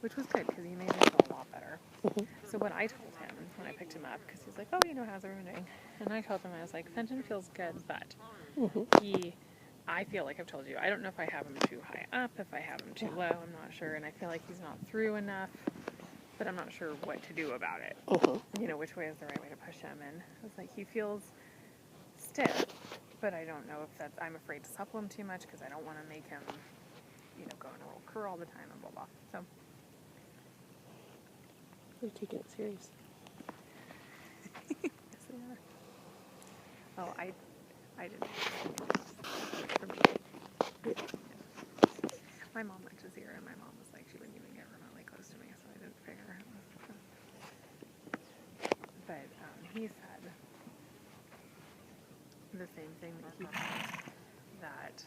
which was good because he made me feel a lot better. So what I told him when I picked him up, because he's like, oh, how's everyone doing? And I told him, I was like, Fenton feels good, but I feel like I've told you, I don't know if I have him too high up, if I have him too low, I'm not sure, and I feel like he's not through enough, but I'm not sure what to do about it. Which way is the right way to push him, and I was like, he feels stiff, but I don't know if that's, I'm afraid to supple him too much, because I don't want to make him, go in a roll cur all the time, and blah, blah, so. You're taking it serious. Yes, they are. Oh, I didn't. For me. Yeah. My mom went to see her, and my mom was like, she wouldn't even get remotely close to me, so I didn't figure it was. But he said the same thing that he felt, that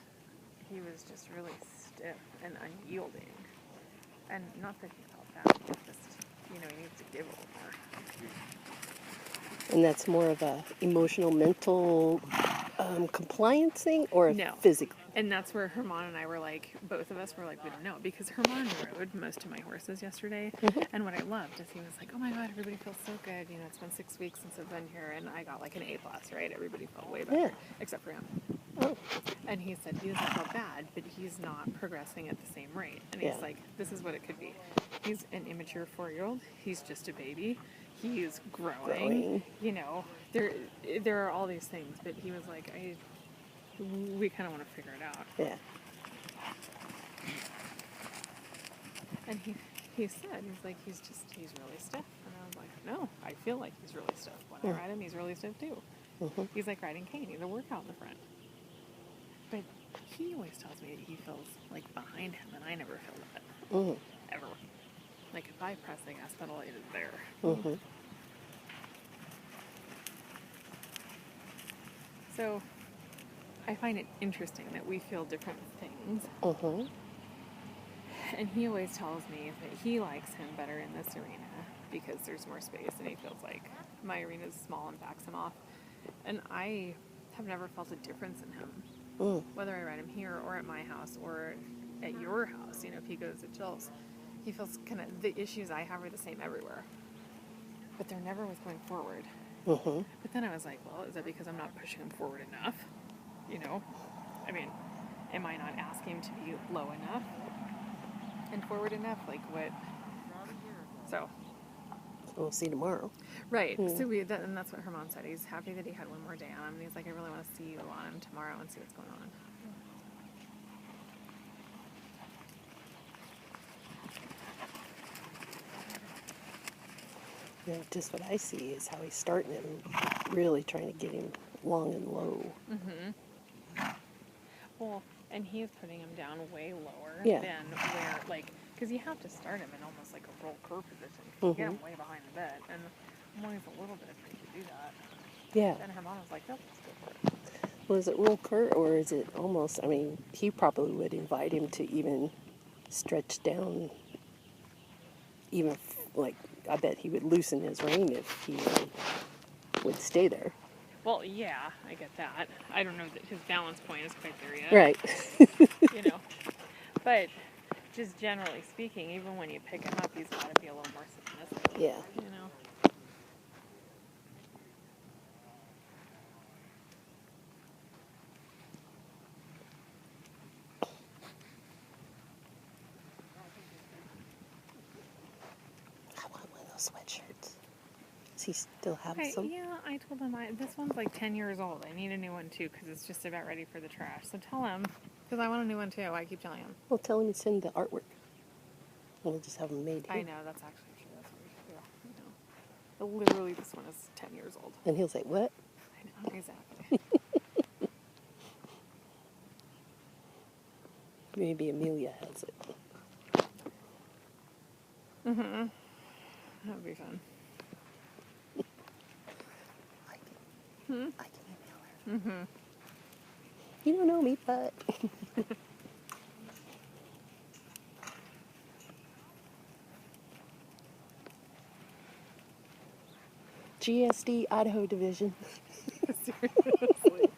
he was just really stiff and unyielding. And not that he felt that, just, he needs to give a little more. And that's more of a emotional, mental compliance thing, or physical? And that's where Herman and I were like, both of us were like, we don't know. Because Herman rode most of my horses yesterday. And what I loved is he was like, oh my God, everybody feels so good. It's been 6 weeks since I've been here. And I got like an A+, right? Everybody felt way better, except for him. Oh. And he said he doesn't feel bad, but he's not progressing at the same rate. And he's like, this is what it could be. He's an immature 4-year-old. He's just a baby. He's growing. There are all these things, but he was like, we kind of want to figure it out. Yeah. And he said, he's like, he's really stiff. And I was like, no, I feel like he's really stiff. When I ride him, he's really stiff too. He's like riding cane. He's a workout in the front. But he always tells me that he feels like behind him, and I never feel that. Ever. Like if I press the gas pedal, it is there. So I find it interesting that we feel different things. And he always tells me that he likes him better in this arena because there's more space, and he feels like my arena is small and backs him off. And I have never felt a difference in him. Whether I ride him here or at my house or at your house, if he goes to Jill's, he feels kind of, the issues I have are the same everywhere. But they're never with going forward. But then I was like, well, is that because I'm not pushing him forward enough? I mean, am I not asking him to be low enough and forward enough? Like what? So we'll see tomorrow. Right. So and that's what Herman said. He's happy that he had one more day on him. And he's like, I really want to see you on him tomorrow and see what's going on. Yeah, just what I see is how he's starting him, really trying to get him long and low. Well, and he is putting him down way lower than where, like, because you have to start him in almost like a roll cur position. You get him way behind the bit, and I'm always a little bit afraid to do that. Yeah. And Herman was like, nope, let's go for it. Well, is it roll cur, or is it almost, I mean, he probably would invite him to even stretch down, even, like, I bet he would loosen his rein if he would stay there. Well, yeah, I get that. I don't know that his balance point is quite there yet. Right. But just generally speaking, even when you pick him up, he's got to be a little more submissive. Yeah. I want one of those sweatshirts. Does he still have some? Yeah, I told him this one's like 10 years old. I need a new one too because it's just about ready for the trash. So tell him, because I want a new one too. I keep telling him. Well, tell him to send the artwork. We'll just have them made here. I know, that's actually true. That's what we should do. I know. But literally, this one is 10 years old. And he'll say, what? I know, exactly. Maybe Amelia has it. That would be fun. I can email her. You don't know me, but... GSD Idaho Division. Seriously.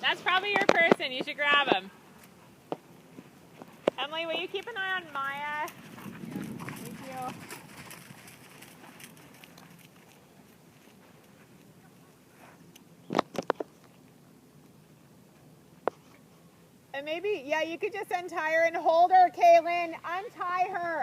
That's probably your person. You should grab him. Emily, will you keep an eye on Maya? Thank you. And maybe, yeah, you could just untie her and hold her, Kaylin. Untie her.